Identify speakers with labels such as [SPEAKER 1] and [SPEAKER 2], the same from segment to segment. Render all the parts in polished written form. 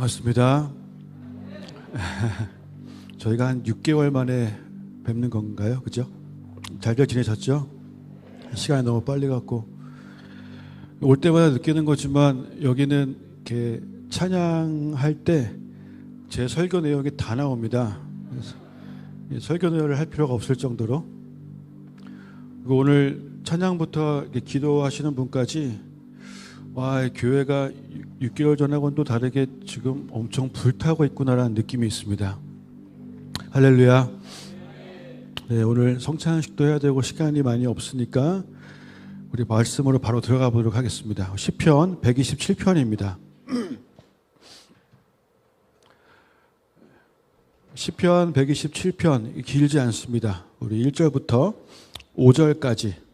[SPEAKER 1] 반갑습니다. 저희가 한 6개월 만에 뵙는 건가요? 그죠? 잘들 지내셨죠? 시간이 너무 빨리 갔고 올 때마다 느끼는 거지만 여기는 이렇게 찬양할 때 제 설교 내용이 다 나옵니다. 그래서 설교 내용을 할 필요가 없을 정도로 그리고 오늘 찬양부터 이렇게 기도하시는 분까지 와, 교회가 6개월 전하고는 또 다르게 지금 엄청 불타고 있구나라는 느낌이 있습니다. 할렐루야. 네, 오늘 성찬식도 해야 되고 시간이 많이 없으니까 우리 말씀으로 바로 들어가 보도록 하겠습니다. 시편 127편입니다. 시편 127편 길지 않습니다. 우리 1절부터 5절까지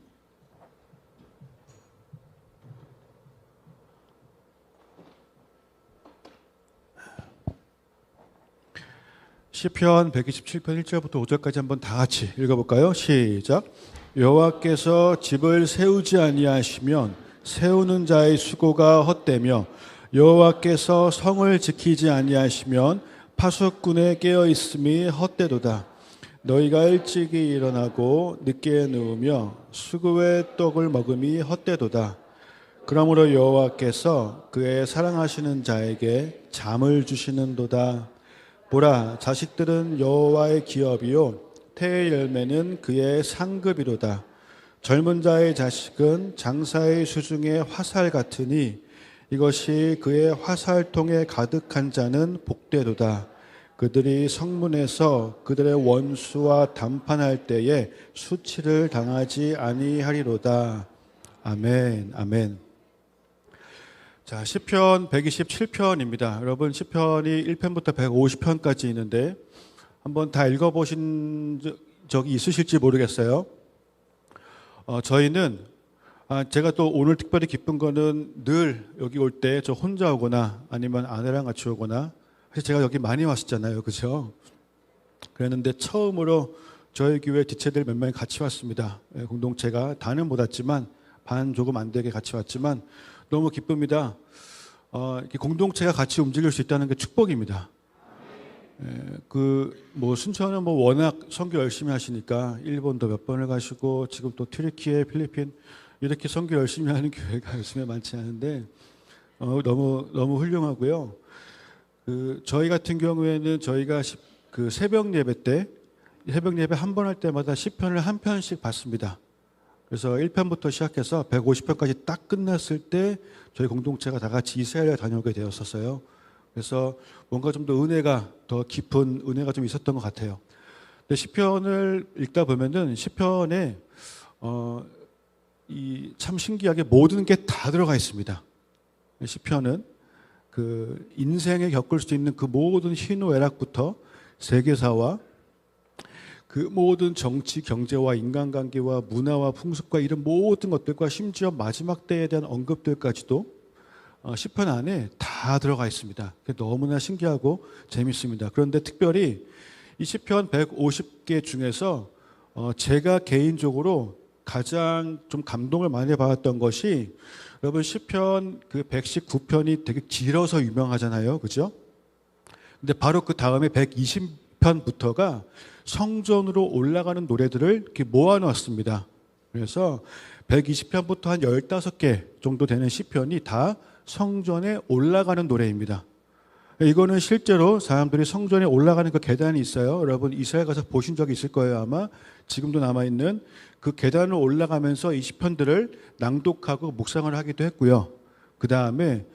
[SPEAKER 1] 시편 127편 1절부터 5절까지 한번 다 같이 읽어볼까요? 시작. 여호와께서 집을 세우지 아니하시면 세우는 자의 수고가 헛되며 여호와께서 성을 지키지 아니하시면 파수꾼의 깨어 있음이 헛되도다. 너희가 일찍이 일어나고 늦게 누우며 수구의 떡을 먹음이 헛되도다. 그러므로 여호와께서 그의 사랑하시는 자에게 잠을 주시는도다. 보라, 자식들은 여호와의 기업이요 태의 열매는 그의 상급이로다. 젊은 자의 자식은 장사의 수중의 화살 같으니 이것이 그의 화살통에 가득한 자는 복되도다. 그들이 성문에서 그들의 원수와 담판할 때에 수치를 당하지 아니하리로다. 아멘, 아멘. 자, 시편 127편입니다. 여러분 시편이 1편부터 150편까지 있는데 한번 다 읽어보신 적이 있으실지 모르겠어요. 저희는 제가 또 오늘 특별히 기쁜 거는 늘 여기 올 때 저 혼자 오거나 아니면 아내랑 같이 오거나 사실 제가 여기 많이 왔었잖아요. 그죠? 그랬는데 처음으로 저희 교회 지체들 몇 명이 같이 왔습니다. 공동체가 다는 못 왔지만 반 조금 안 되게 같이 왔지만 너무 기쁩니다. 이렇게 공동체가 같이 움직일 수 있다는 게 축복입니다. 순천은 워낙 선교 열심히 하시니까 일본도 몇 번을 가시고 지금 또 튀르키예, 필리핀 이렇게 선교 열심히 하는 교회가 요즘에 많지 않은데 너무 훌륭하고요. 저희 같은 경우에는 저희가 새벽 예배 때 새벽 예배 한 번 할 때마다 시편을 한 편씩 받습니다. 그래서 1편부터 시작해서 150편까지 딱 끝났을 때 저희 공동체가 다 같이 이스라엘에 다녀오게 되었었어요. 그래서 뭔가 좀 더 은혜가 더 깊은 은혜가 좀 있었던 것 같아요. 근데 시편을 읽다 보면은 시편에 참 신기하게 모든 게 다 들어가 있습니다. 시편은 그 인생에 겪을 수 있는 그 모든 희노애락부터 세계사와 그 모든 정치, 경제와 인간관계와 문화와 풍습과 이런 모든 것들과 심지어 마지막 때에 대한 언급들까지도 시편 안에 다 들어가 있습니다. 너무나 신기하고 재밌습니다. 그런데 특별히 이 시편 150개 중에서 제가 개인적으로 가장 좀 감동을 많이 받았던 것이 여러분 시편 그 119편이 되게 길어서 유명하잖아요. 그죠? 근데 바로 그 다음에 120편부터가 성전으로 올라가는 노래들을 이렇게 모아놨습니다. 그래서 120편부터 한 15개 정도 되는 시편이 다 성전에 올라가는 노래입니다. 이거는 실제로 사람들이 성전에 올라가는 그 계단이 있어요. 여러분 이스라엘 가서 보신 적이 있을 거예요. 아마 지금도 남아있는 그 계단을 올라가면서 이 시편들을 낭독하고 묵상을 하기도 했고요. 그 다음에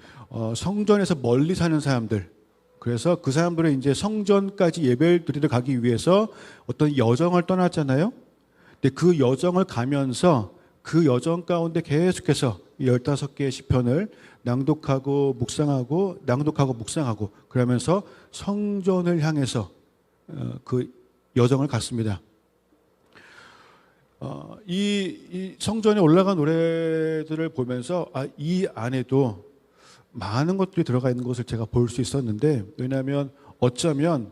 [SPEAKER 1] 성전에서 멀리 사는 사람들, 그래서 그 사람들은 이제 성전까지 예배를 드리러 가기 위해서 어떤 여정을 떠났잖아요. 근데 그 여정을 가면서 그 여정 가운데 계속해서 15개의 시편을 낭독하고 묵상하고 그러면서 성전을 향해서 그 여정을 갔습니다. 이 성전에 올라간 노래들을 보면서 이 안에도 많은 것들이 들어가 있는 것을 제가 볼 수 있었는데, 왜냐하면 어쩌면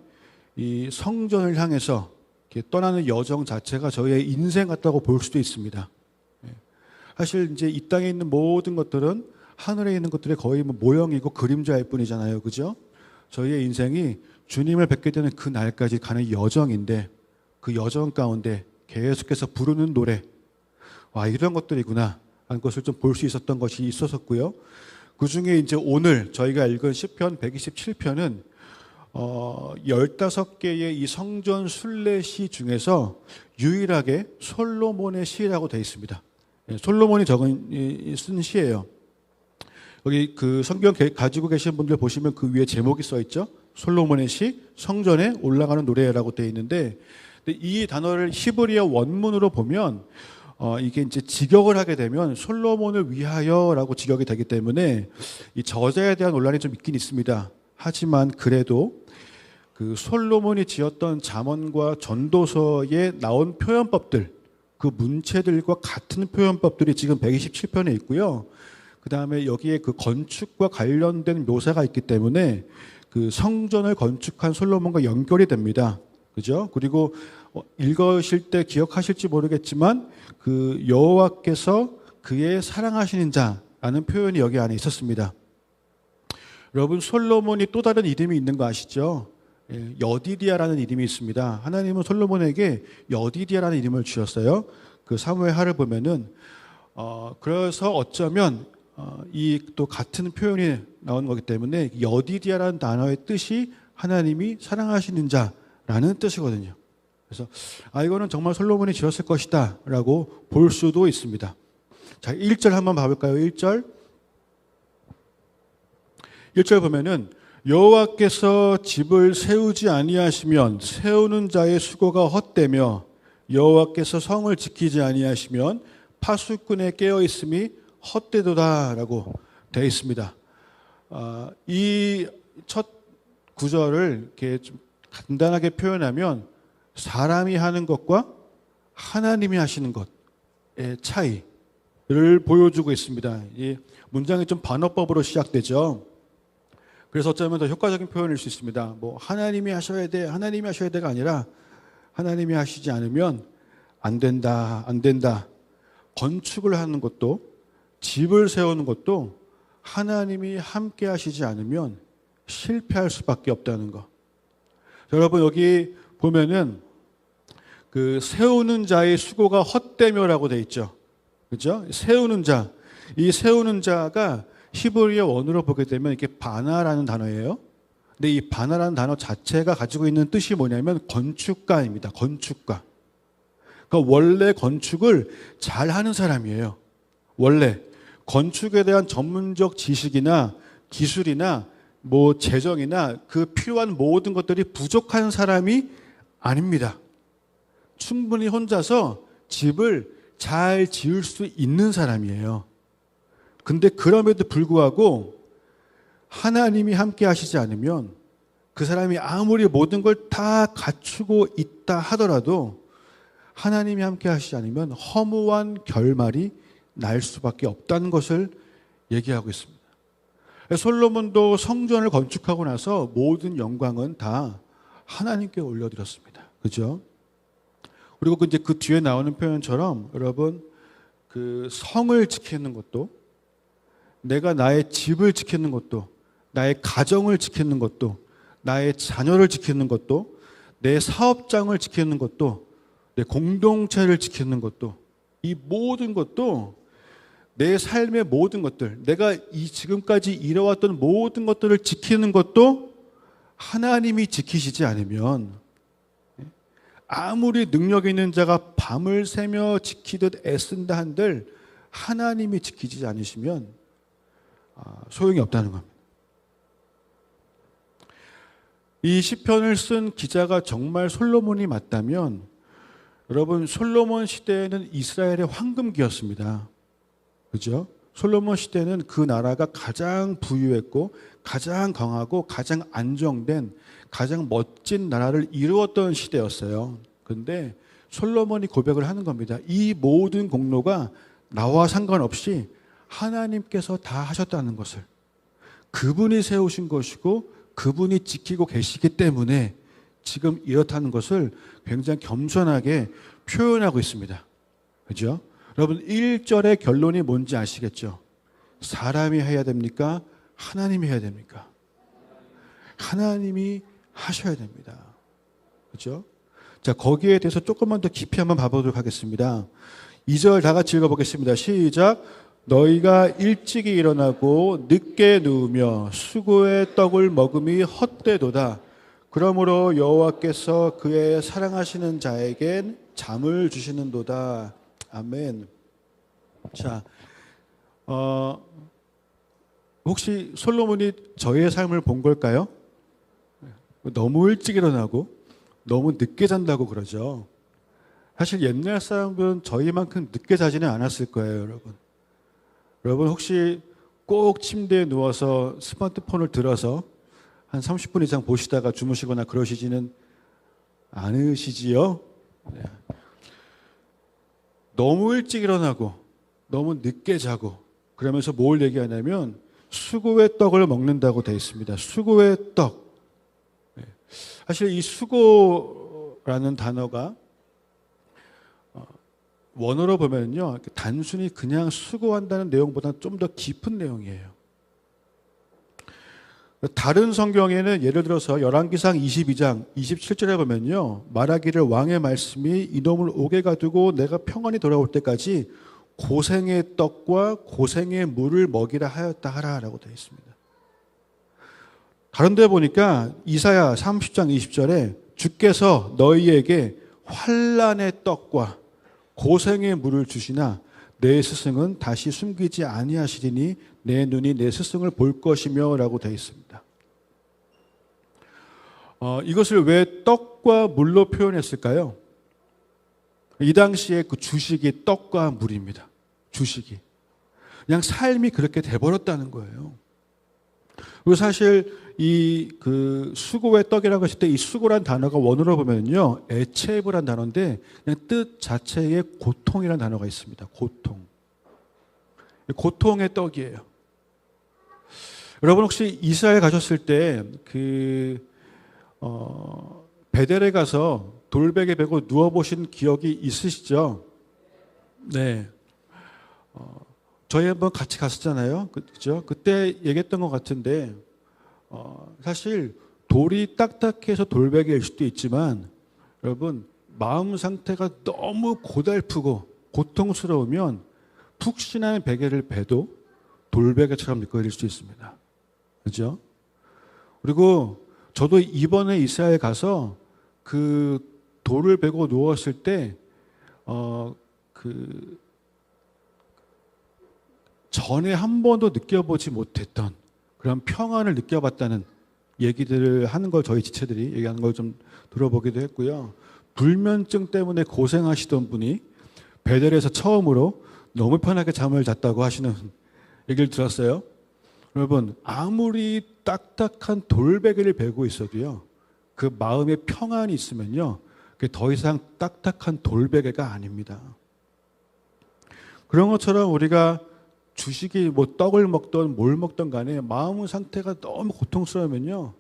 [SPEAKER 1] 이 성전을 향해서 이렇게 떠나는 여정 자체가 저희의 인생 같다고 볼 수도 있습니다. 사실 이제 이 땅에 있는 모든 것들은 하늘에 있는 것들의 거의 모형이고 그림자일 뿐이잖아요, 그죠? 저희의 인생이 주님을 뵙게 되는 그 날까지 가는 여정인데 그 여정 가운데 계속해서 부르는 노래, 와, 이런 것들이구나 하는 것을 좀 볼 수 있었던 것이 있었고요. 그 중에 이제 오늘 저희가 읽은 시편 127편은 15개의 이 성전 순례시 중에서 유일하게 솔로몬의 시라고 되어 있습니다. 솔로몬이 쓴 시예요. 여기 그 성경 가지고 계신 분들 보시면 그 위에 제목이 써 있죠. 솔로몬의 시, 성전에 올라가는 노래라고 되어 있는데, 이 단어를 히브리어 원문으로 보면 이게 이제 직역을 하게 되면 솔로몬을 위하여라고 직역이 되기 때문에 이 저자에 대한 논란이 좀 있긴 있습니다. 하지만 그래도 그 솔로몬이 지었던 잠언과 전도서에 나온 표현법들, 그 문체들과 같은 표현법들이 지금 127편에 있고요. 그 다음에 여기에 그 건축과 관련된 묘사가 있기 때문에 그 성전을 건축한 솔로몬과 연결이 됩니다. 그죠? 그리고 읽으실 때 기억하실지 모르겠지만 그 여호와께서 그의 사랑하시는 자라는 표현이 여기 안에 있었습니다. 여러분, 솔로몬이 또 다른 이름이 있는 거 아시죠? 여디디아라는 이름이 있습니다. 하나님은 솔로몬에게 여디디아라는 이름을 주셨어요. 그 사무엘 하를 보면은 그래서 어쩌면 이 또 같은 표현이 나오는 거기 때문에 여디디아라는 단어의 뜻이 하나님이 사랑하시는 자라는 뜻이거든요. 그래서 이거는 정말 솔로몬이 지었을 것이다 라고 볼 수도 있습니다. 자, 1절 한번 봐볼까요? 1절 보면은 여호와께서 집을 세우지 아니하시면 세우는 자의 수고가 헛되며 여호와께서 성을 지키지 아니하시면 파수꾼의 깨어 있음이 헛되도다라고 되어 있습니다. 이 첫 구절을 이렇게 좀 간단하게 표현하면 사람이 하는 것과 하나님이 하시는 것의 차이를 보여주고 있습니다. 이 문장이 좀 반어법으로 시작되죠. 그래서 어쩌면 더 효과적인 표현일 수 있습니다. 뭐 하나님이 하셔야 돼, 하나님이 하셔야 돼가 아니라 하나님이 하시지 않으면 안 된다, 안 된다. 건축을 하는 것도, 집을 세우는 것도 하나님이 함께 하시지 않으면 실패할 수밖에 없다는 거. 여러분, 여기 보면은 그 세우는 자의 수고가 헛되며라고 돼 있죠. 그렇죠? 세우는 자. 이 세우는 자가 히브리어 원어로 보게 되면 이게 바나라는 단어예요. 근데 이 바나라는 단어 자체가 가지고 있는 뜻이 뭐냐면 건축가입니다. 건축가. 그러니까 원래 건축을 잘 하는 사람이에요. 원래 건축에 대한 전문적 지식이나 기술이나 뭐 재정이나 그 필요한 모든 것들이 부족한 사람이 아닙니다. 충분히 혼자서 집을 잘 지을 수 있는 사람이에요. 근데 그럼에도 불구하고 하나님이 함께 하시지 않으면 그 사람이 아무리 모든 걸 다 갖추고 있다 하더라도 하나님이 함께 하시지 않으면 허무한 결말이 날 수밖에 없다는 것을 얘기하고 있습니다. 솔로몬도 성전을 건축하고 나서 모든 영광은 다 하나님께 올려드렸습니다. 그죠? 그리고 이제 그 뒤에 나오는 표현처럼 여러분, 그 성을 지키는 것도, 내가 나의 집을 지키는 것도, 나의 가정을 지키는 것도, 나의 자녀를 지키는 것도, 내 사업장을 지키는 것도, 내 공동체를 지키는 것도, 이 모든 것도, 내 삶의 모든 것들, 내가 지금까지 이뤄왔던 모든 것들을 지키는 것도 하나님이 지키시지 않으면, 아무리 능력 있는 자가 밤을 새며 지키듯 애쓴다 한들 하나님이 지키지 않으시면 소용이 없다는 겁니다. 이 시편을 쓴 기자가 정말 솔로몬이 맞다면, 여러분, 솔로몬 시대에는 이스라엘의 황금기였습니다. 그죠? 솔로몬 시대는 그 나라가 가장 부유했고 가장 강하고 가장 안정된 가장 멋진 나라를 이루었던 시대였어요. 그런데 솔로몬이 고백을 하는 겁니다. 이 모든 공로가 나와 상관없이 하나님께서 다 하셨다는 것을, 그분이 세우신 것이고 그분이 지키고 계시기 때문에 지금 이렇다는 것을 굉장히 겸손하게 표현하고 있습니다. 그죠? 여러분, 1절의 결론이 뭔지 아시겠죠? 사람이 해야 됩니까? 하나님이 해야 됩니까? 하나님이 하셔야 됩니다. 그렇죠? 자, 거기에 대해서 조금만 더 깊이 한번 봐보도록 하겠습니다. 2절 다 같이 읽어보겠습니다. 시작. 너희가 일찍이 일어나고 늦게 누우며 수고의 떡을 먹음이 헛되도다. 그러므로 여호와께서 그의 사랑하시는 자에겐 잠을 주시는도다. 아멘. 자, 혹시 솔로몬이 저의 삶을 본 걸까요? 너무 일찍 일어나고 너무 늦게 잔다고 그러죠. 사실 옛날 사람들은 저희만큼 늦게 자지는 않았을 거예요, 여러분. 여러분 혹시 꼭 침대에 누워서 스마트폰을 들어서 한 30분 이상 보시다가 주무시거나 그러시지는 않으시지요? 네. 너무 일찍 일어나고 너무 늦게 자고 그러면서 뭘 얘기하냐면 수고의 떡을 먹는다고 되어 있습니다. 수고의 떡. 네. 사실 이 수고라는 단어가 원어로 보면요, 단순히 그냥 수고한다는 내용보다 좀 더 깊은 내용이에요. 다른 성경에는 예를 들어서 열왕기상 22장 27절에 보면요, 말하기를 왕의 말씀이 이놈을 옥에 가두고 내가 평안히 돌아올 때까지 고생의 떡과 고생의 물을 먹이라 하였다 하라라고 되어 있습니다. 다른 데 보니까 이사야 30장 20절에 주께서 너희에게 환난의 떡과 고생의 물을 주시나 내 스승은 다시 숨기지 아니하시리니 내 눈이 내 스승을 볼 것이며 라고 되어 있습니다. 이것을 왜 떡과 물로 표현했을까요? 이 당시에 그 주식이 떡과 물입니다. 주식이. 그냥 삶이 그렇게 돼버렸다는 거예요. 그리고 사실 이 그 수고의 떡이라고 했을 때 이 수고란 단어가 원어로 보면요, 에체브란 단어인데 그냥 뜻 자체에 고통이라는 단어가 있습니다. 고통. 고통의 떡이에요. 여러분 혹시 이스라엘 가셨을 때 베델에 가서 돌베개 베고 누워 보신 기억이 있으시죠? 네. 저희 한번 같이 갔었잖아요. 그죠? 그때 얘기했던 것 같은데, 사실 돌이 딱딱해서 돌베개일 수도 있지만, 여러분, 마음 상태가 너무 고달프고 고통스러우면 푹신한 베개를 베도 돌베개처럼 느껴질 수 있습니다. 그죠? 그리고 저도 이번에 이스라엘 가서 그 돌을 베고 누웠을 때, 전에 한 번도 느껴보지 못했던 그런 평안을 느껴봤다는 얘기들을 하는 걸 저희 지체들이 얘기하는 걸 좀 들어보기도 했고요. 불면증 때문에 고생하시던 분이 베델에서 처음으로 너무 편하게 잠을 잤다고 하시는 얘기를 들었어요. 여러분, 아무리 딱딱한 돌베개를 베고 있어도요, 그 마음에 평안이 있으면요, 그게 더 이상 딱딱한 돌베개가 아닙니다. 그런 것처럼 우리가 주식이 뭐 떡을 먹던 뭘 먹던 간에 마음 상태가 너무 고통스러우면요,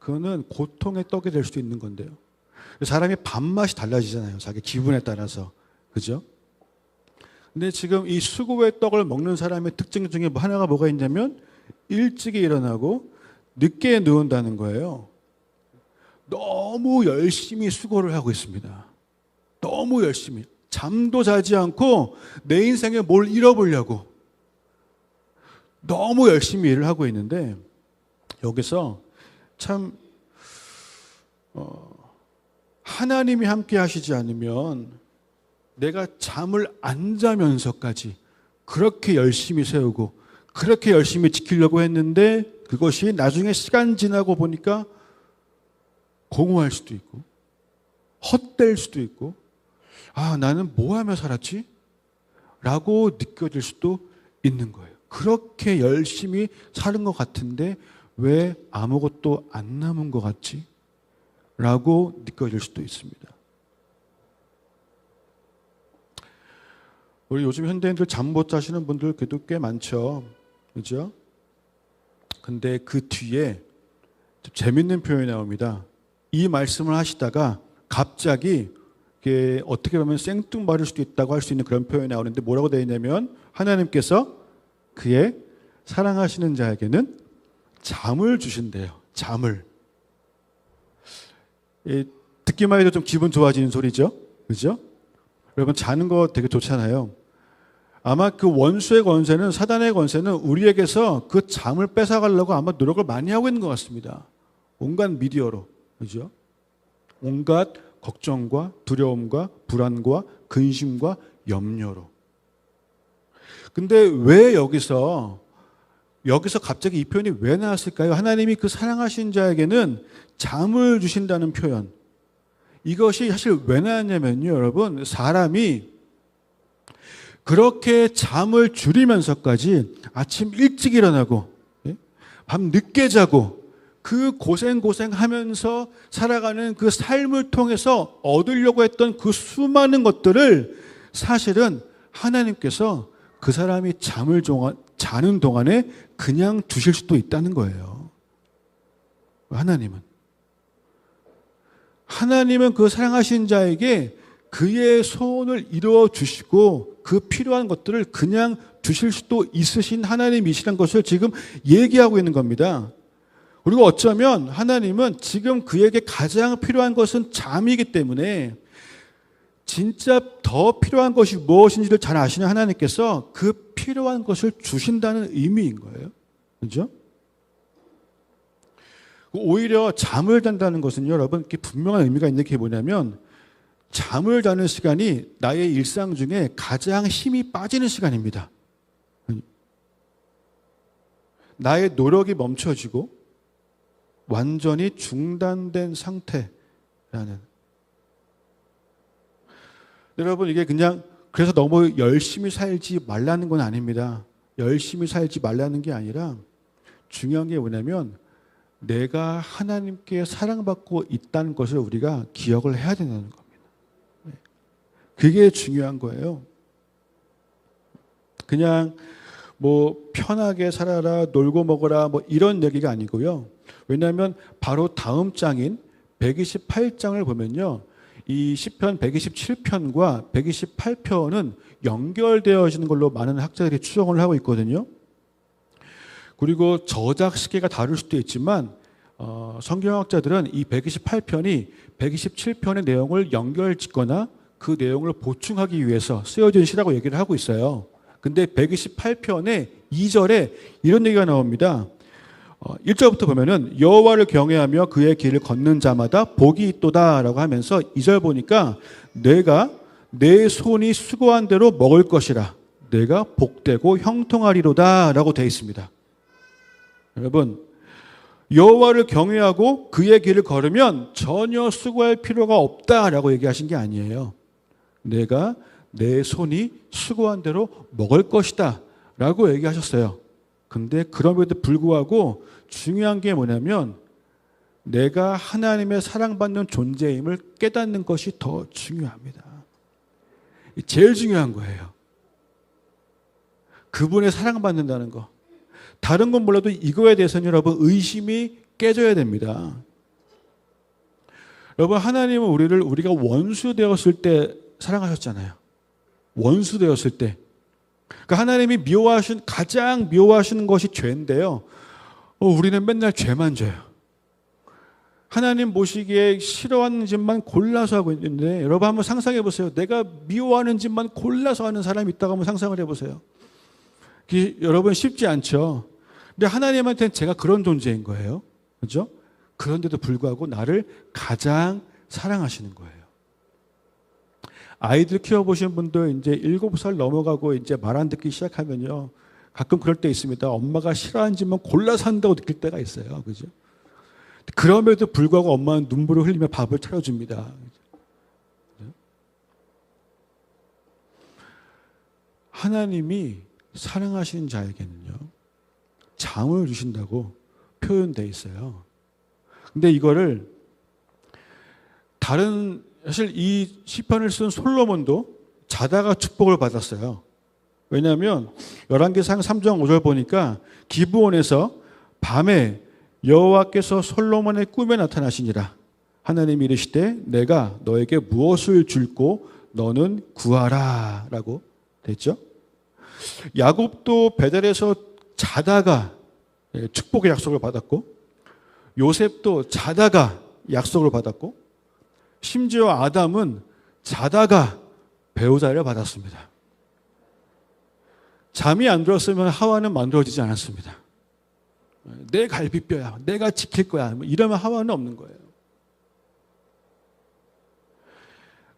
[SPEAKER 1] 그거는 고통의 떡이 될 수도 있는 건데요. 사람의 밥맛이 달라지잖아요. 자기 기분에 따라서. 그죠? 근데 지금 이 수고의 떡을 먹는 사람의 특징 중에 하나가 뭐가 있냐면 일찍이 일어나고 늦게 누운다는 거예요. 너무 열심히 수고를 하고 있습니다. 너무 열심히. 잠도 자지 않고 내 인생에 뭘 잃어보려고 너무 열심히 일을 하고 있는데, 여기서 참 하나님이 함께 하시지 않으면 내가 잠을 안 자면서까지 그렇게 열심히 세우고 그렇게 열심히 지키려고 했는데 그것이 나중에 시간 지나고 보니까 공허할 수도 있고 헛될 수도 있고, 아, 나는 뭐 하며 살았지? 라고 느껴질 수도 있는 거예요. 그렇게 열심히 사는 것 같은데 왜 아무것도 안 남은 것 같지? 라고 느껴질 수도 있습니다. 우리 요즘 현대인들 잠 못 자시는 분들 그래도 꽤 많죠. 그죠? 근데 그 뒤에 재밌는 표현이 나옵니다. 이 말씀을 하시다가 갑자기 이게 어떻게 보면 생뚱맞을 수도 있다고 할 수 있는 그런 표현이 나오는데 뭐라고 되어 있냐면 하나님께서 그의 사랑하시는 자에게는 잠을 주신대요. 잠을. 듣기만 해도 좀 기분 좋아지는 소리죠. 그죠? 여러분, 자는 거 되게 좋잖아요. 아마 그 원수의 권세는, 사단의 권세는 우리에게서 그 잠을 뺏어가려고 아마 노력을 많이 하고 있는 것 같습니다. 온갖 미디어로. 그죠? 온갖 걱정과 두려움과 불안과 근심과 염려로. 근데 왜 여기서 갑자기 이 표현이 왜 나왔을까요? 하나님이 그 사랑하신 자에게는 잠을 주신다는 표현. 이것이 사실 왜 나왔냐면요, 여러분. 사람이 그렇게 잠을 줄이면서까지 아침 일찍 일어나고, 밤 늦게 자고, 그 고생하면서 살아가는 그 삶을 통해서 얻으려고 했던 그 수많은 것들을 사실은 하나님께서 그 사람이 자는 동안에 그냥 두실 수도 있다는 거예요. 하나님은 그 사랑하신 자에게 그의 소원을 이루어 주시고 그 필요한 것들을 그냥 주실 수도 있으신 하나님이시라는 것을 지금 얘기하고 있는 겁니다. 그리고 어쩌면 하나님은 지금 그에게 가장 필요한 것은 잠이기 때문에 진짜 더 필요한 것이 무엇인지를 잘 아시는 하나님께서 그 필요한 것을 주신다는 의미인 거예요. 그렇죠? 오히려 잠을 잔다는 것은요, 여러분, 이렇게 분명한 의미가 있는 게 뭐냐면 잠을 자는 시간이 나의 일상 중에 가장 힘이 빠지는 시간입니다. 나의 노력이 멈춰지고 완전히 중단된 상태라는. 여러분, 이게 그냥 그래서 너무 열심히 살지 말라는 건 아닙니다. 열심히 살지 말라는 게 아니라 중요한 게 뭐냐면 내가 하나님께 사랑받고 있다는 것을 우리가 기억을 해야 된다는 겁니다. 그게 중요한 거예요. 그냥 뭐 편하게 살아라, 놀고 먹어라, 뭐 이런 얘기가 아니고요. 왜냐하면 바로 다음 장인 128장을 보면요, 이 시편 127편과 128편은 연결되어지는 걸로 많은 학자들이 추정을 하고 있거든요. 그리고 저작 시기가 다를 수도 있지만 성경학자들은 이 128편이 127편의 내용을 연결짓거나 그 내용을 보충하기 위해서 쓰여진 시라고 얘기를 하고 있어요. 근데 128편의 2절에 이런 얘기가 나옵니다. 1절부터 보면은 여호와를 경외하며 그의 길을 걷는 자마다 복이 있도다라고 하면서 2절 보니까 내가 내 손이 수고한 대로 먹을 것이라 내가 복되고 형통하리로다라고 되어 있습니다. 여러분, 여호와를 경외하고 그의 길을 걸으면 전혀 수고할 필요가 없다라고 얘기하신 게 아니에요. 내가 내 손이 수고한 대로 먹을 것이다 라고 얘기하셨어요. 근데 그럼에도 불구하고 중요한 게 뭐냐면 내가 하나님의 사랑받는 존재임을 깨닫는 것이 더 중요합니다. 제일 중요한 거예요. 그분의 사랑받는다는 거. 다른 건 몰라도 이거에 대해서는 여러분 의심이 깨져야 됩니다. 여러분, 하나님은 우리가 원수 되었을 때 사랑하셨잖아요. 원수 되었을 때. 그러니까 하나님이 가장 미워하시는 것이 죄인데요. 우리는 맨날 죄만 져요. 하나님 보시기에 싫어하는 짓만 골라서 하고 있는데, 여러분 한번 상상해 보세요. 내가 미워하는 짓만 골라서 하는 사람이 있다고 한번 상상을 해보세요. 여러분 쉽지 않죠. 근데 하나님한테는 제가 그런 존재인 거예요. 그렇죠? 그런데도 불구하고 나를 가장 사랑하시는 거예요. 아이들 키워보신 분들 이제 7살 넘어가고 이제 말 안 듣기 시작하면요, 가끔 그럴 때 있습니다. 엄마가 싫어하는 짓만 골라서 한다고 느낄 때가 있어요. 그죠? 그럼에도 불구하고 엄마는 눈물을 흘리며 밥을 차려줍니다. 그죠? 하나님이 사랑하시는 자에게는요, 잠을 주신다고 표현되어 있어요. 근데 이거를 사실 이 시편을 쓴 솔로몬도 자다가 축복을 받았어요. 왜냐하면 열왕기상 3장 5절 보니까 기브온에서 밤에 여호와께서 솔로몬의 꿈에 나타나시니라. 하나님이 이르시되 내가 너에게 무엇을 줄고 너는 구하라 라고 됐죠. 야곱도 베델에서 자다가 축복의 약속을 받았고, 요셉도 자다가 약속을 받았고, 심지어 아담은 자다가 배우자를 받았습니다. 잠이 안 들었으면 하와는 만들어지지 않았습니다. 내 갈비뼈야, 내가 지킬 거야, 이러면 하와는 없는 거예요.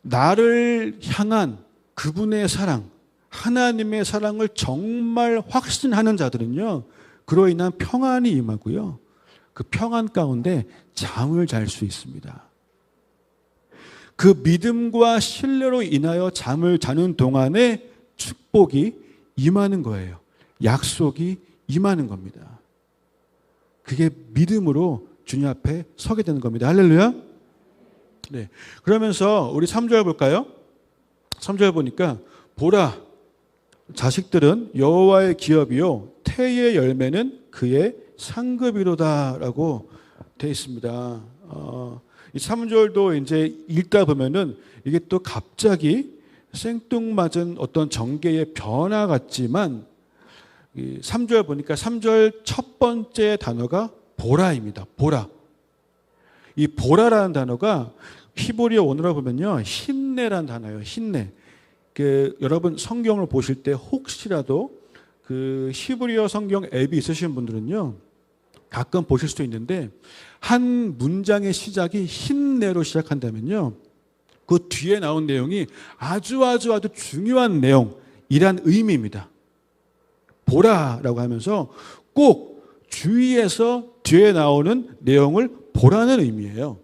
[SPEAKER 1] 나를 향한 그분의 사랑, 하나님의 사랑을 정말 확신하는 자들은요, 그로 인한 평안이 임하고요, 그 평안 가운데 잠을 잘 수 있습니다. 그 믿음과 신뢰로 인하여 잠을 자는 동안에 축복이 임하는 거예요. 약속이 임하는 겁니다. 그게 믿음으로 주님 앞에 서게 되는 겁니다. 할렐루야. 네. 그러면서 우리 3절 볼까요? 3절 보니까 보라, 자식들은 여호와의 기업이요 태의 열매는 그의 상급이로다라고 되어 있습니다. 이 3절도 이제 읽다 보면은 이게 또 갑자기 생뚱맞은 어떤 전개의 변화 같지만, 3절 보니까 3절 첫 번째 단어가 보라입니다. 보라. 이 보라라는 단어가 히브리어 원어로 보면요, 힌내라는 단어예요. 힌내. 여러분 성경을 보실 때 혹시라도 그 히브리어 성경 앱이 있으신 분들은요, 가끔 보실 수도 있는데, 한 문장의 시작이 힌내로 시작한다면요, 그 뒤에 나온 내용이 아주 중요한 내용이란 의미입니다. 보라라고 하면서 꼭 주의해서 뒤에 나오는 내용을 보라는 의미예요.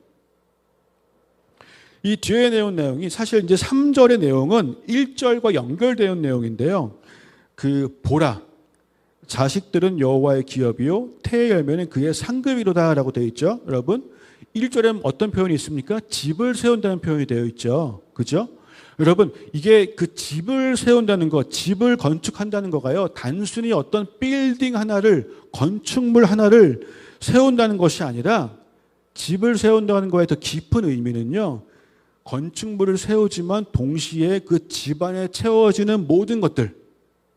[SPEAKER 1] 이 뒤에 나온 내용이 사실 이제 3절의 내용은 1절과 연결되는 내용인데요. 그 보라, 자식들은 여호와의 기업이요 태의 열매는 그의 상급이로다라고 되어 있죠. 여러분 1절에 어떤 표현이 있습니까? 집을 세운다는 표현이 되어 있죠. 그죠? 여러분 이게 그 집을 세운다는 것, 집을 건축한다는 거가요, 단순히 어떤 빌딩 하나를, 건축물 하나를 세운다는 것이 아니라, 집을 세운다는 거에 더 깊은 의미는요, 건축물을 세우지만 동시에 그 집안에 채워지는 모든 것들,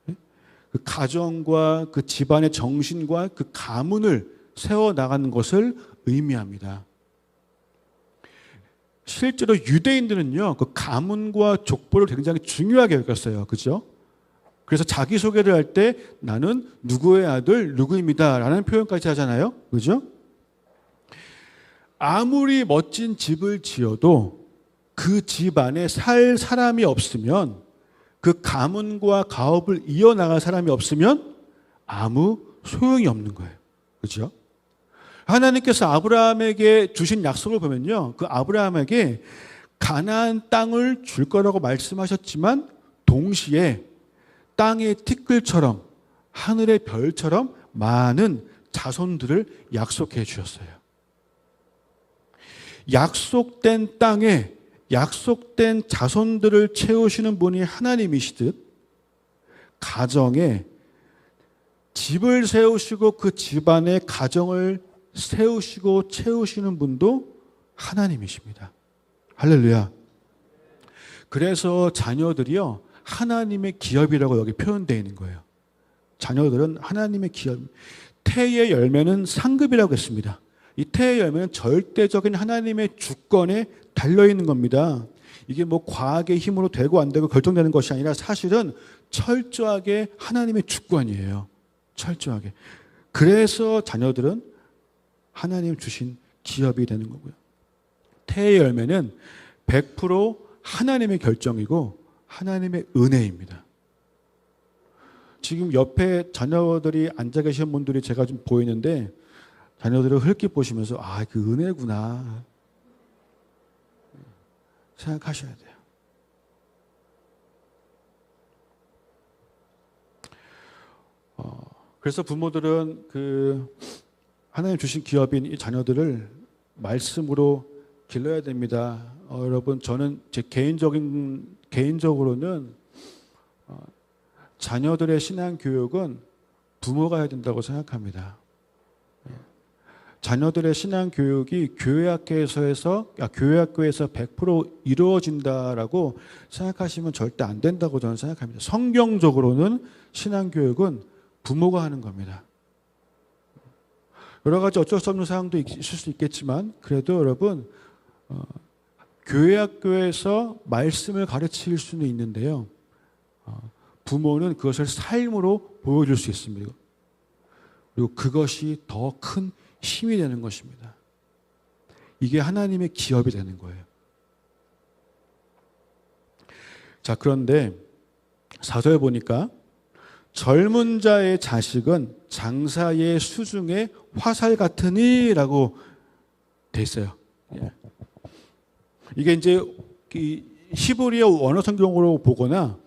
[SPEAKER 1] 그 가정과 그 집안의 정신과 그 가문을 세워나가는 것을 의미합니다. 실제로 유대인들은요, 그 가문과 족보를 굉장히 중요하게 여겼어요. 그죠? 그래서 자기소개를 할 때 나는 누구의 아들, 누구입니다 라는 표현까지 하잖아요. 그죠? 아무리 멋진 집을 지어도 그 집 안에 살 사람이 없으면, 그 가문과 가업을 이어나갈 사람이 없으면 아무 소용이 없는 거예요. 그죠? 하나님께서 아브라함에게 주신 약속을 보면요, 그 아브라함에게 가나안 땅을 줄 거라고 말씀하셨지만 동시에 땅의 티끌처럼 하늘의 별처럼 많은 자손들을 약속해 주셨어요. 약속된 땅에 약속된 자손들을 채우시는 분이 하나님이시듯, 가정에 집을 세우시고 그 집안의 가정을 세우시고 채우시는 분도 하나님이십니다. 할렐루야. 그래서 자녀들이요, 하나님의 기업이라고 여기 표현되어 있는 거예요. 자녀들은 하나님의 기업. 태의 열매는 상급이라고 했습니다. 이 태의 열매는 절대적인 하나님의 주권에 달려있는 겁니다. 이게 뭐 과학의 힘으로 되고 안 되고 결정되는 것이 아니라 사실은 철저하게 하나님의 주권이에요. 철저하게. 그래서 자녀들은 하나님 주신 기업이 되는 거고요. 태의 열매는 100% 하나님의 결정이고 하나님의 은혜입니다. 지금 옆에 자녀들이 앉아 계신 분들이 제가 좀 보이는데, 자녀들을 흘낏 보시면서 아, 그 은혜구나 생각하셔야 돼요. 그래서 부모들은 그 하나님 주신 기업인 이 자녀들을 말씀으로 길러야 됩니다. 여러분, 저는 제 개인적으로는 자녀들의 신앙 교육은 부모가 해야 된다고 생각합니다. 자녀들의 신앙 교육이 교회학교에서 100% 이루어진다라고 생각하시면 절대 안 된다고 저는 생각합니다. 성경적으로는 신앙 교육은 부모가 하는 겁니다. 여러 가지 어쩔 수 없는 상황도 있을 수 있겠지만, 그래도 여러분 교회 학교에서 말씀을 가르칠 수는 있는데요. 부모는 그것을 삶으로 보여줄 수 있습니다. 그리고 그것이 더 큰 힘이 되는 것입니다. 이게 하나님의 기업이 되는 거예요. 자, 그런데 4절에 보니까 젊은 자의 자식은 장사의 수중에 화살 같으니 라고 돼 있어요. 이게 이제 히브리어 원어 성경으로 보거나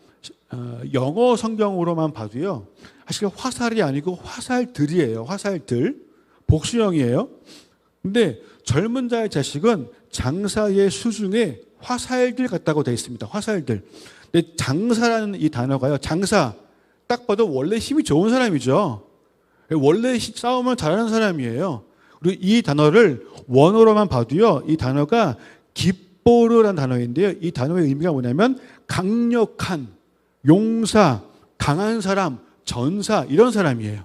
[SPEAKER 1] 영어 성경으로만 봐도요, 사실 화살이 아니고 화살들이에요. 화살들. 복수형이에요. 근데 젊은 자의 자식은 장사의 수중에 화살들 같다고 되어 있습니다. 화살들. 근데 장사라는 이 단어가요, 장사 딱 봐도 원래 힘이 좋은 사람이죠. 원래 싸움을 잘하는 사람이에요. 그리고 이 단어를 원어로만 봐도요, 이 단어가 깃보르라는 단어인데요, 이 단어의 의미가 뭐냐면 강력한, 용사, 강한 사람, 전사, 이런 사람이에요.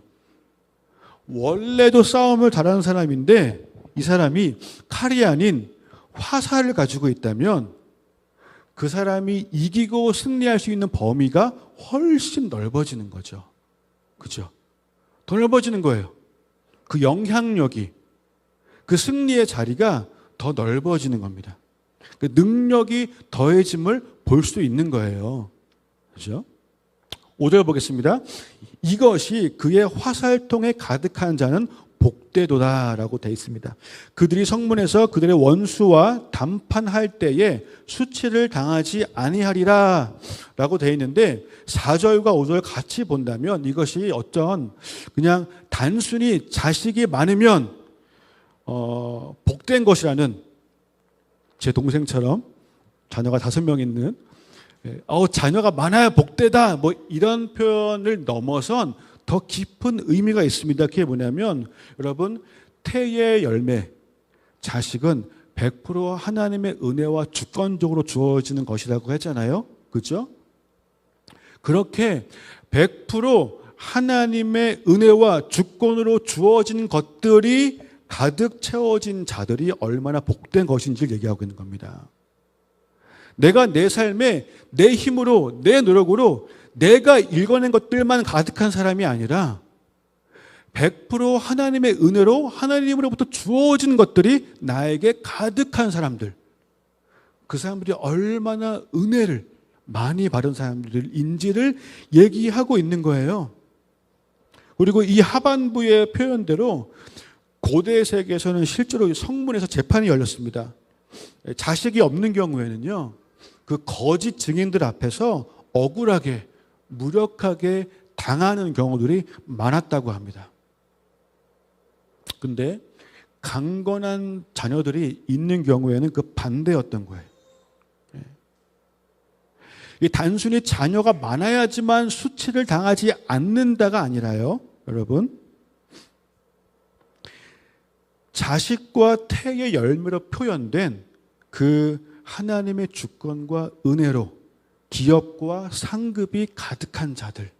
[SPEAKER 1] 원래도 싸움을 잘하는 사람인데 이 사람이 칼이 아닌 화살을 가지고 있다면 그 사람이 이기고 승리할 수 있는 범위가 훨씬 넓어지는 거죠. 그죠? 더 넓어지는 거예요. 그 영향력이, 그 승리의 자리가 더 넓어지는 겁니다. 그 능력이 더해짐을 볼 수 있는 거예요. 그죠? 5절 보겠습니다. 이것이 그의 화살통에 가득한 자는 복되도다라고 되어 있습니다. 그들이 성문에서 그들의 원수와 담판할 때에 수치를 당하지 아니하리라 라고 되어 있는데, 4절과 5절 같이 본다면 이것이 어떤 그냥 단순히 자식이 많으면 복된 것이라는, 제 동생처럼 자녀가 5명 있는, 자녀가 많아야 복되다, 뭐 이런 표현을 넘어선 더 깊은 의미가 있습니다. 그게 뭐냐면, 여러분, 태의 열매, 자식은 100% 하나님의 은혜와 주권적으로 주어지는 것이라고 했잖아요. 그렇죠? 그렇게 100% 하나님의 은혜와 주권으로 주어진 것들이 가득 채워진 자들이 얼마나 복된 것인지를 얘기하고 있는 겁니다. 내가 내 삶에 내 힘으로, 내 노력으로 내가 읽어낸 것들만 가득한 사람이 아니라 100% 하나님의 은혜로, 하나님으로부터 주어진 것들이 나에게 가득한 사람들, 그 사람들이 얼마나 은혜를 많이 받은 사람들인지를 얘기하고 있는 거예요. 그리고 이 하반부의 표현대로 고대 세계에서는 실제로 성문에서 재판이 열렸습니다. 자식이 없는 경우에는요, 그 거짓 증인들 앞에서 억울하게, 무력하게 당하는 경우들이 많았다고 합니다. 근데 강건한 자녀들이 있는 경우에는 그 반대였던 거예요. 이 단순히 자녀가 많아야지만 수치를 당하지 않는다가 아니라요, 여러분, 자식과 태의 열매로 표현된 그 하나님의 주권과 은혜로 기업과 상급이 가득한 자들,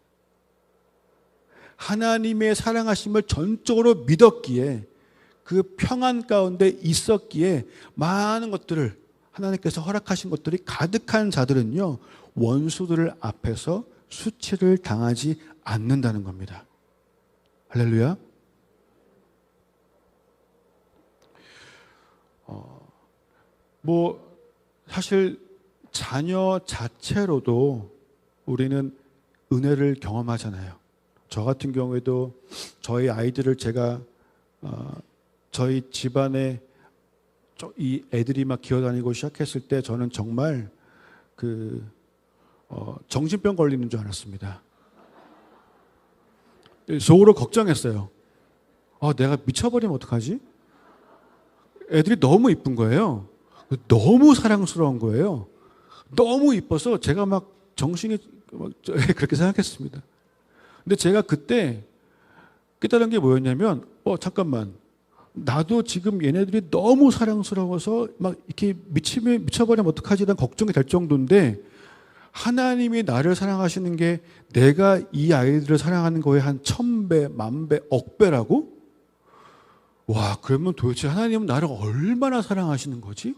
[SPEAKER 1] 하나님의 사랑하심을 전적으로 믿었기에, 그 평안 가운데 있었기에 많은 것들을 하나님께서 허락하신 것들이 가득한 자들은요, 원수들 앞에서 수치를 당하지 않는다는 겁니다. 할렐루야. 사실 자녀 자체로도 우리는 은혜를 경험하잖아요. 저 같은 경우에도 저희 아이들을 제가 저희 집안에 이 애들이 막 기어다니고 시작했을 때 저는 정말 정신병 걸리는 줄 알았습니다. 속으로 걱정했어요. 내가 미쳐버리면 어떡하지? 애들이 너무 이쁜 거예요. 너무 사랑스러운 거예요. 너무 이뻐서 제가 막 정신이 그렇게 생각했습니다. 근데 제가 그때 깨달은 게 뭐였냐면, 잠깐만, 나도 지금 얘네들이 너무 사랑스러워서 막 이렇게 미쳐버리면 어떡하지라는 걱정이 될 정도인데, 하나님이 나를 사랑하시는 게 내가 이 아이들을 사랑하는 거에 한 1000배, 10,000배, 억배라고? 와, 그러면 도대체 하나님은 나를 얼마나 사랑하시는 거지?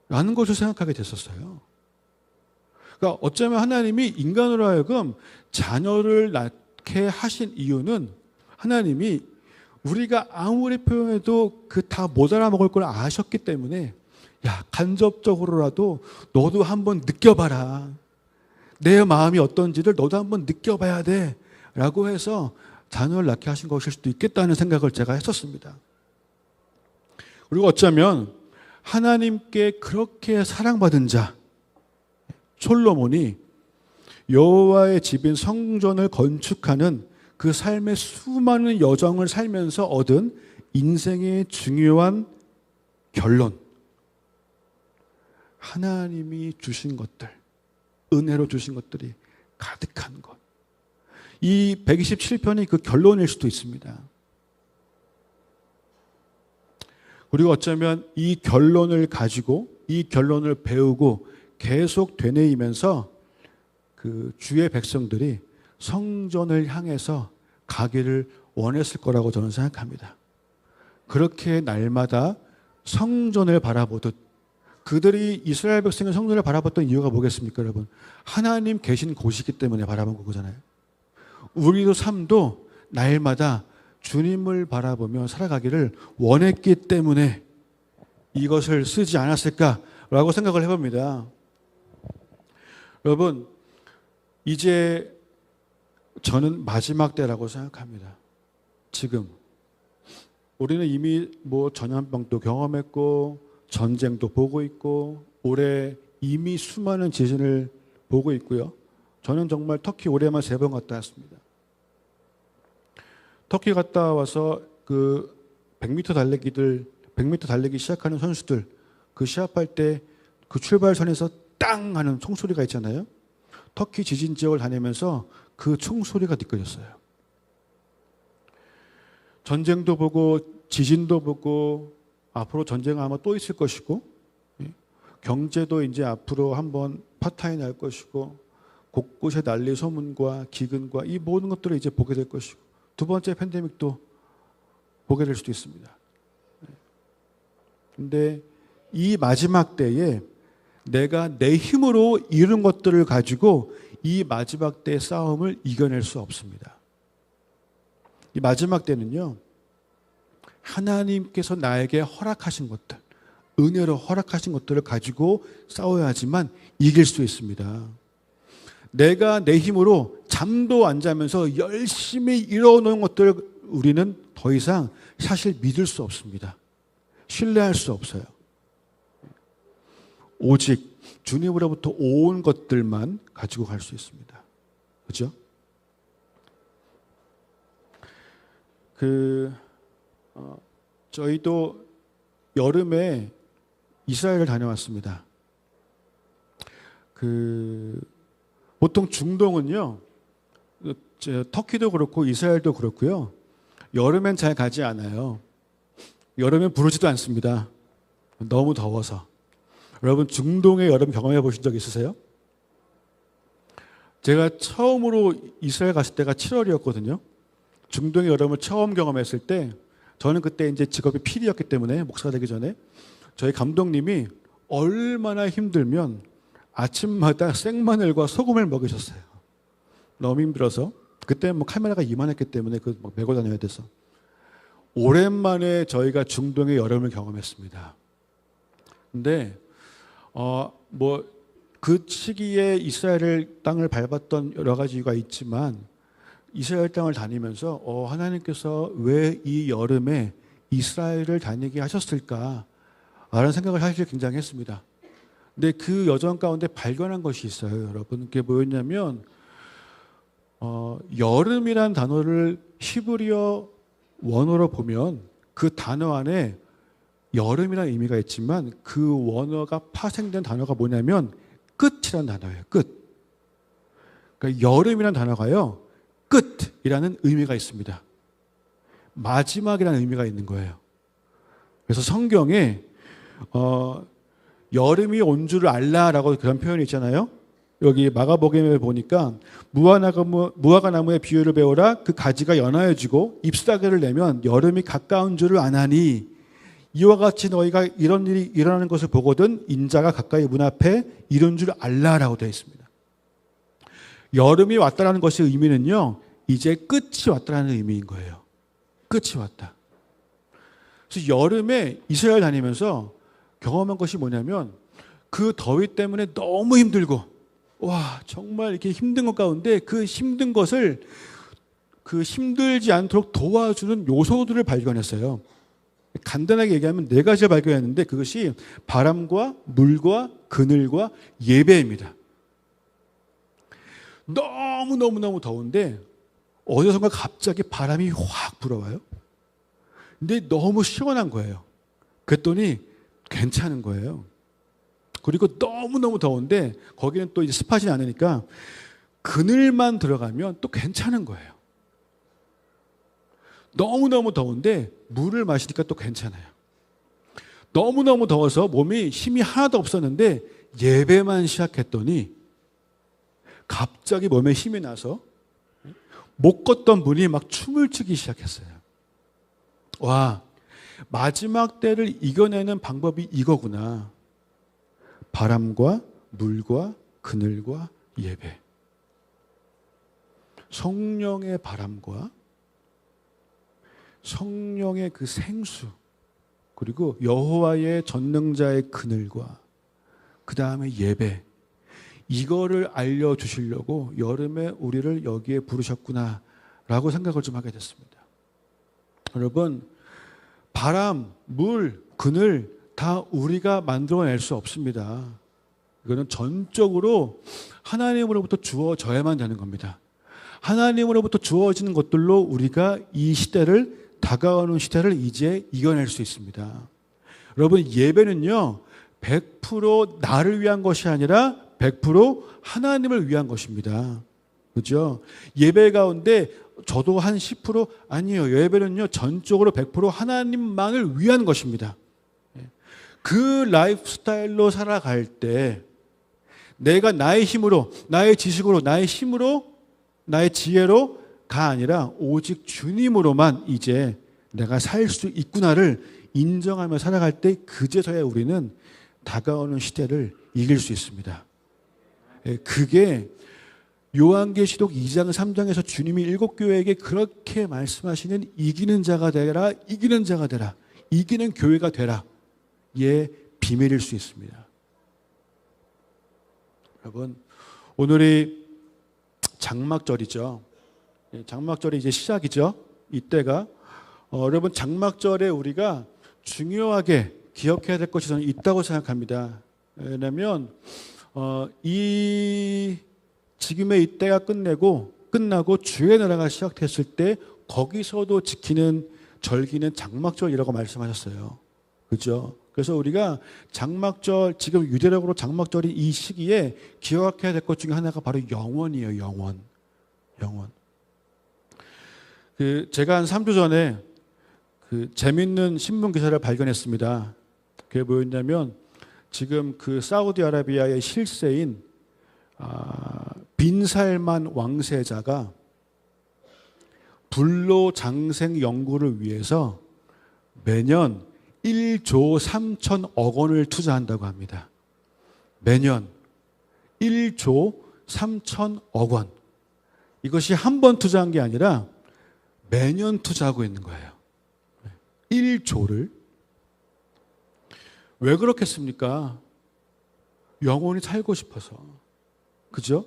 [SPEAKER 1] 라는 것을 생각하게 됐었어요. 그러니까 어쩌면 하나님이 인간으로 하여금 자녀를 낳게 하신 이유는 하나님이 우리가 아무리 표현해도 그 다 못 알아먹을 걸 아셨기 때문에 야, 간접적으로라도 너도 한번 느껴봐라. 내 마음이 어떤지를 너도 한번 느껴봐야 돼. 라고 해서 자녀를 낳게 하신 것일 수도 있겠다는 생각을 제가 했었습니다. 그리고 어쩌면 하나님께 그렇게 사랑받은 자 솔로몬이 여호와의 집인 성전을 건축하는 그 삶의 수많은 여정을 살면서 얻은 인생의 중요한 결론, 하나님이 주신 것들, 은혜로 주신 것들이 가득한 것. 이 127편이 그 결론일 수도 있습니다. 그리고 어쩌면 이 결론을 가지고 이 결론을 배우고 계속 되뇌이면서 그 주의 백성들이 성전을 향해서 가기를 원했을 거라고 저는 생각합니다. 그렇게 날마다 성전을 바라보듯 그들이 이스라엘 백성의 성전을 바라봤던 이유가 뭐겠습니까, 여러분? 하나님 계신 곳이기 때문에 바라본 거잖아요. 우리도 삶도 날마다 주님을 바라보며 살아가기를 원했기 때문에 이것을 쓰지 않았을까라고 생각을 해봅니다. 여러분, 이제 저는 마지막 때라고 생각합니다. 지금 우리는 이미 전염병도 경험했고 전쟁도 보고 있고 올해 이미 수많은 지진을 보고 있고요. 저는 정말 터키 올해만 3번 갔다 왔습니다. 터키 갔다 와서 그 100m 달리기 시작하는 선수들 그 시합할 때 그 출발선에서 땅 하는 총소리가 있잖아요. 터키 지진 지역을 다니면서 그 총소리가 느껴졌어요. 전쟁도 보고 지진도 보고 앞으로 전쟁은 아마 또 있을 것이고 경제도 이제 앞으로 한번 파타이 날 것이고 곳곳에 난리 소문과 기근과 이 모든 것들을 이제 보게 될 것이고 두 번째 팬데믹도 보게 될 수도 있습니다. 그런데 이 마지막 때에 내가 내 힘으로 이룬 것들을 가지고 이 마지막 때의 싸움을 이겨낼 수 없습니다. 이 마지막 때는요, 하나님께서 나에게 허락하신 것들, 은혜로 허락하신 것들을 가지고 싸워야지만 이길 수 있습니다. 내가 내 힘으로 잠도 안 자면서 열심히 이뤄놓은 것들을 우리는 더 이상 사실 믿을 수 없습니다. 신뢰할 수 없어요. 오직 주님으로부터 온 것들만 가지고 갈 수 있습니다. 그렇죠? 저희도 여름에 이스라엘을 다녀왔습니다. 보통 중동은요, 터키도 그렇고 이스라엘도 그렇고요, 여름엔 잘 가지 않아요. 여름엔 부르지도 않습니다. 너무 더워서. 여러분, 중동의 여름 경험해 보신 적 있으세요? 제가 처음으로 이스라엘 갔을 때가 7월이었거든요. 중동의 여름을 처음 경험했을 때, 저는 그때 이제 직업이 PD였기 때문에, 목사가 되기 전에, 저희 감독님이 얼마나 힘들면 아침마다 생마늘과 소금을 먹이셨어요. 너무 힘들어서. 그때 카메라가 이만했기 때문에 메고 다녀야 돼서. 오랜만에 저희가 중동의 여름을 경험했습니다. 근데, 그 시기에 이스라엘 땅을 밟았던 여러 가지 이유가 있지만, 이스라엘 땅을 다니면서, 하나님께서 왜 이 여름에 이스라엘을 다니게 하셨을까? 라는 생각을 사실 굉장히 했습니다. 근데 그 여정 가운데 발견한 것이 있어요, 여러분. 그게 뭐였냐면, 여름이란 단어를 히브리어 원어로 보면 그 단어 안에 여름이라는 의미가 있지만 그 원어가 파생된 단어가 뭐냐면 끝이라는 단어예요. 끝. 그러니까 여름이라는 단어가요, 끝이라는 의미가 있습니다. 마지막이라는 의미가 있는 거예요. 그래서 성경에 여름이 온 줄 알라라고 그런 표현이 있잖아요. 여기 마가복음에 보니까 무화과 나무의 비유를 배우라. 그 가지가 연하여지고 잎사귀를 내면 여름이 가까운 줄을 아나니, 이와 같이 너희가 이런 일이 일어나는 것을 보거든 인자가 가까이 문 앞에 이른 줄 알라라고 되어 있습니다. 여름이 왔다라는 것의 의미는요, 이제 끝이 왔다라는 의미인 거예요. 끝이 왔다. 그래서 여름에 이스라엘 다니면서 경험한 것이 뭐냐면 그 더위 때문에 너무 힘들고 와 정말 이렇게 힘든 것 가운데 그 힘든 것을 그 힘들지 않도록 도와주는 요소들을 발견했어요. 간단하게 얘기하면 네 가지를 발견했는데 그것이 바람과 물과 그늘과 예배입니다. 너무너무너무 더운데 어디선가 갑자기 바람이 확 불어와요. 근데 너무 시원한 거예요. 그랬더니 괜찮은 거예요. 그리고 너무너무 더운데 거기는 또 이제 습하지 않으니까 그늘만 들어가면 또 괜찮은 거예요. 너무너무 더운데 물을 마시니까 또 괜찮아요. 너무너무 더워서 몸이 힘이 하나도 없었는데 예배만 시작했더니 갑자기 몸에 힘이 나서 못 걷던 분이 막 춤을 추기 시작했어요. 와, 마지막 때를 이겨내는 방법이 이거구나. 바람과 물과 그늘과 예배. 성령의 바람과 성령의 그 생수, 그리고 여호와의 전능자의 그늘과 그 다음에 예배, 이거를 알려주시려고 여름에 우리를 여기에 부르셨구나 라고 생각을 좀 하게 됐습니다. 여러분, 바람, 물, 그늘 다 우리가 만들어낼 수 없습니다. 이거는 전적으로 하나님으로부터 주어져야만 되는 겁니다. 하나님으로부터 주어지는 것들로 우리가 이 시대를, 다가오는 시대를 이제 이겨낼 수 있습니다. 여러분, 예배는요 100% 나를 위한 것이 아니라 100% 하나님을 위한 것입니다. 그렇죠? 예배 가운데 저도 한 10% 아니에요. 예배는요 전적으로 100% 하나님만을 위한 것입니다. 그 라이프 스타일로 살아갈 때 내가 나의 힘으로, 나의 지식으로, 나의 힘으로, 나의 지혜로가 아니라 오직 주님으로만 이제 내가 살 수 있구나를 인정하며 살아갈 때 그제서야 우리는 다가오는 시대를 이길 수 있습니다. 그게 요한계시록 2장 3장에서 주님이 7교회에게 그렇게 말씀하시는 이기는 자가 되라, 이기는 자가 되라, 이기는 교회가 되라 의 비밀일 수 있습니다. 여러분, 오늘이 장막절이죠. 장막절이 이제 시작이죠. 이때가 여러분 장막절에 우리가 중요하게 기억해야 될 것이 저는 있다고 생각합니다. 왜냐하면 이 지금의 이때가 끝나고 주의 나라가 시작됐을 때 거기서도 지키는 절기는 장막절이라고 말씀하셨어요. 그렇죠? 그래서 우리가 장막절, 지금 유대력으로 장막절이 이 시기에 기억해야 될 것 중에 하나가 바로 영원이에요. 영원. 제가 한 3주 전에 재밌는 신문 기사를 발견했습니다. 그게 뭐였냐면 지금 사우디아라비아의 실세인 빈살만 왕세자가 불로장생 연구를 위해서 매년 1조 3천억 원을 투자한다고 합니다. 매년 1조 3천억 원. 이것이 한 번 투자한 게 아니라 매년 투자하고 있는 거예요. 1조를. 왜 그렇겠습니까? 영원히 살고 싶어서. 그죠?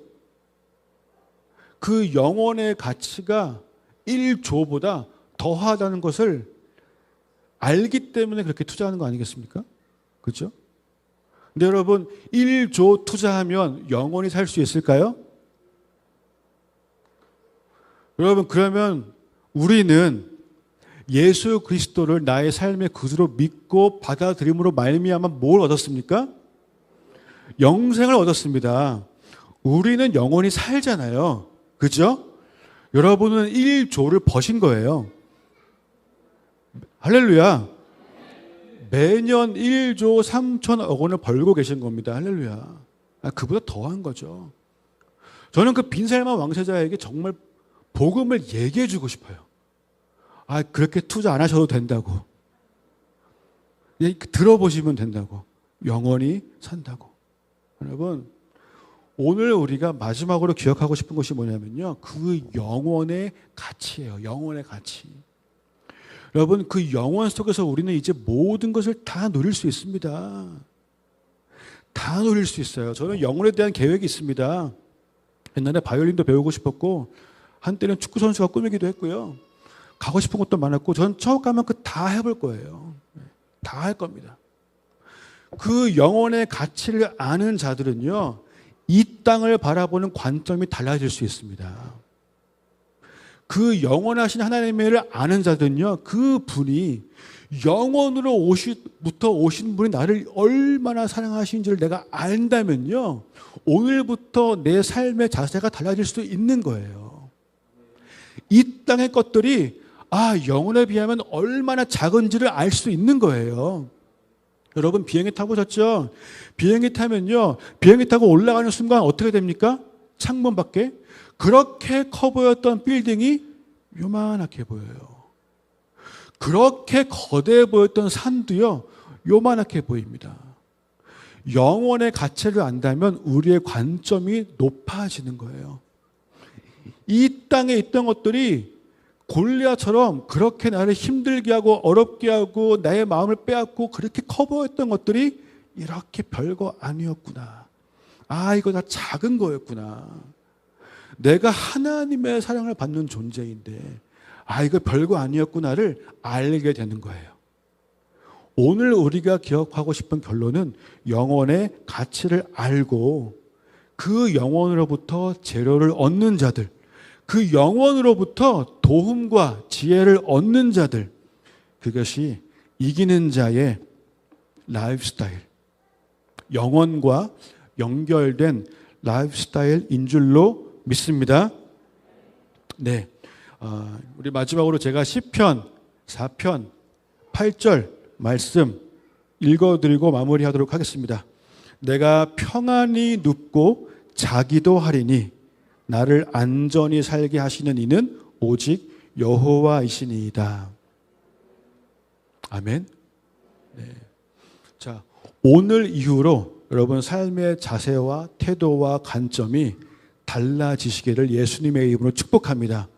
[SPEAKER 1] 그 영혼의 가치가 1조보다 더하다는 것을 알기 때문에 그렇게 투자하는 거 아니겠습니까? 그렇죠? 근데 여러분 1조 투자하면 영원히 살 수 있을까요? 여러분 그러면 우리는 예수 그리스도를 나의 삶의 구주로 믿고 받아들임으로 말미암아 뭘 얻었습니까? 영생을 얻었습니다. 우리는 영원히 살잖아요. 그죠? 여러분은 1조를 버신 거예요. 할렐루야. 매년 1조 3천억 원을 벌고 계신 겁니다. 할렐루야. 그보다 더한 거죠. 저는 그 빈살만 왕세자에게 정말 복음을 얘기해 주고 싶어요. 그렇게 투자 안 하셔도 된다고. 들어보시면 된다고. 영원히 산다고. 여러분, 오늘 우리가 마지막으로 기억하고 싶은 것이 뭐냐면요, 그 영원의 가치예요. 영원의 가치. 여러분, 그 영원 속에서 우리는 이제 모든 것을 다 누릴 수 있습니다. 다 누릴 수 있어요. 저는 영혼에 대한 계획이 있습니다. 옛날에 바이올린도 배우고 싶었고, 한때는 축구 선수가 꿈이기도 했고요. 가고 싶은 것도 많았고, 저는 처음 가면 그 다 해볼 거예요. 다 할 겁니다. 그 영혼의 가치를 아는 자들은요, 이 땅을 바라보는 관점이 달라질 수 있습니다. 그 영원하신 하나님을 아는 자들은요, 그 분이 영원으로부터 오신 분이 나를 얼마나 사랑하시는지를 내가 안다면요, 오늘부터 내 삶의 자세가 달라질 수 있는 거예요. 이 땅의 것들이 영원에 비하면 얼마나 작은지를 알 수 있는 거예요. 여러분, 비행기 타보셨죠? 비행기 타면요, 비행기 타고 올라가는 순간 어떻게 됩니까? 창문 밖에 그렇게 커 보였던 빌딩이 요만하게 보여요. 그렇게 거대해 보였던 산도요, 요만하게 보입니다. 영원의 가치를 안다면 우리의 관점이 높아지는 거예요. 이 땅에 있던 것들이 골리앗처럼 그렇게 나를 힘들게 하고 어렵게 하고 나의 마음을 빼앗고 그렇게 커 보였던 것들이 이렇게 별거 아니었구나. 이거 다 작은 거였구나. 내가 하나님의 사랑을 받는 존재인데 이거 별거 아니었구나를 알게 되는 거예요. 오늘 우리가 기억하고 싶은 결론은 영혼의 가치를 알고 그 영혼으로부터 재료를 얻는 자들, 그 영혼으로부터 도움과 지혜를 얻는 자들, 그것이 이기는 자의 라이프스타일, 영혼과 연결된 라이프스타일인 줄로 믿습니다. 네, 우리 마지막으로 제가 시편 4편 8절 말씀 읽어드리고 마무리하도록 하겠습니다. 내가 평안히 눕고 자기도 하리니 나를 안전히 살게 하시는 이는 오직 여호와이시니이다. 아멘. 네. 자, 오늘 이후로 여러분 삶의 자세와 태도와 관점이 달라지시기를 예수님의 이름으로 축복합니다.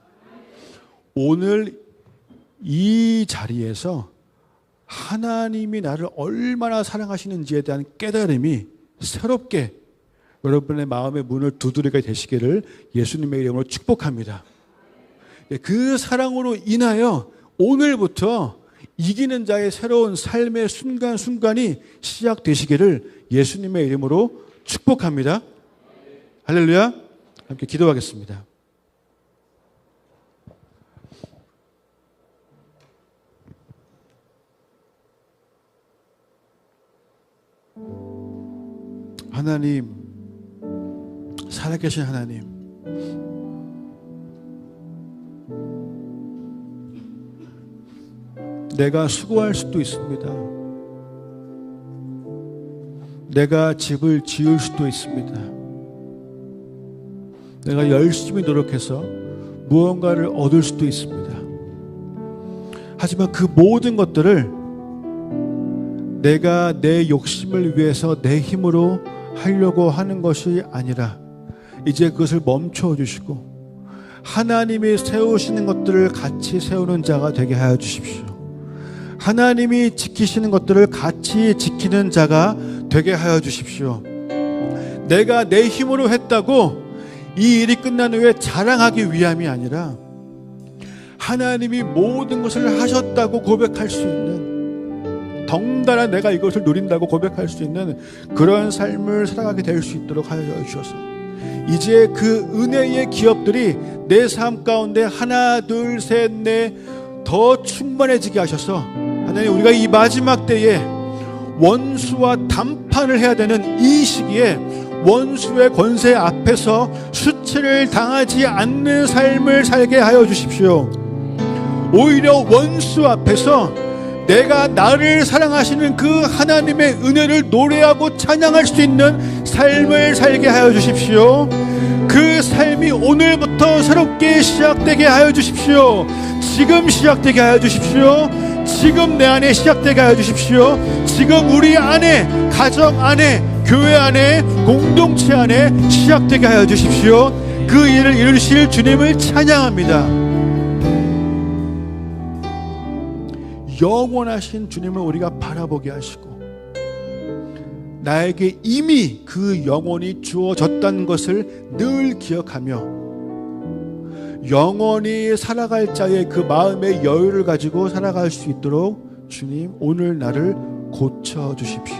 [SPEAKER 1] 오늘 이 자리에서 하나님이 나를 얼마나 사랑하시는지에 대한 깨달음이 새롭게 여러분의 마음의 문을 두드리게 되시기를 예수님의 이름으로 축복합니다. 그 사랑으로 인하여 오늘부터 이기는 자의 새로운 삶의 순간순간이 시작되시기를 예수님의 이름으로 축복합니다. 할렐루야. 함께 기도하겠습니다. 하나님, 살아계신 하나님, 내가 수고할 수도 있습니다. 내가 집을 지을 수도 있습니다. 내가 열심히 노력해서 무언가를 얻을 수도 있습니다. 하지만 그 모든 것들을 내가 내 욕심을 위해서 내 힘으로 하려고 하는 것이 아니라 이제 그것을 멈춰 주시고 하나님이 세우시는 것들을 같이 세우는 자가 되게 하여 주십시오. 하나님이 지키시는 것들을 같이 지키는 자가 되게 하여 주십시오. 내가 내 힘으로 했다고 이 일이 끝난 후에 자랑하기 위함이 아니라 하나님이 모든 것을 하셨다고 고백할 수 있는, 덩달아 내가 이것을 누린다고 고백할 수 있는 그런 삶을 살아가게 될 수 있도록 하여 주셔서 이제 그 은혜의 기업들이 내 삶 가운데 하나 둘 셋 넷 더 충만해지게 하셔서 하나님, 우리가 이 마지막 때에 원수와 담판을 해야 되는 이 시기에 원수의 권세 앞에서 수치를 당하지 않는 삶을 살게 하여 주십시오. 오히려 원수 앞에서 내가 나를 사랑하시는 그 하나님의 은혜를 노래하고 찬양할 수 있는 삶을 살게 하여 주십시오. 그 삶이 오늘부터 새롭게 시작되게 하여 주십시오. 지금 시작되게 하여 주십시오. 지금 내 안에 시작되게 하여 주십시오. 지금 우리 안에, 가정 안에, 교회 안에, 공동체 안에 시작되게 하여 주십시오. 그 일을 이루실 주님을 찬양합니다. 영원하신 주님을 우리가 바라보게 하시고 나에게 이미 그 영혼이 주어졌다는 것을 늘 기억하며 영원히 살아갈 자의 그 마음의 여유를 가지고 살아갈 수 있도록 주님 오늘 나를 고쳐주십시오.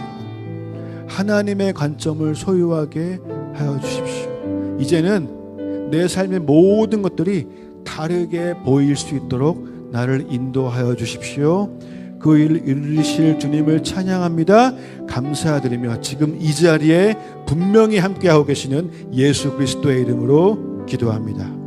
[SPEAKER 1] 하나님의 관점을 소유하게 하여 주십시오. 이제는 내 삶의 모든 것들이 다르게 보일 수 있도록 나를 인도하여 주십시오. 그 일을 이루실 주님을 찬양합니다. 감사드리며 지금 이 자리에 분명히 함께하고 계시는 예수 그리스도의 이름으로 기도합니다.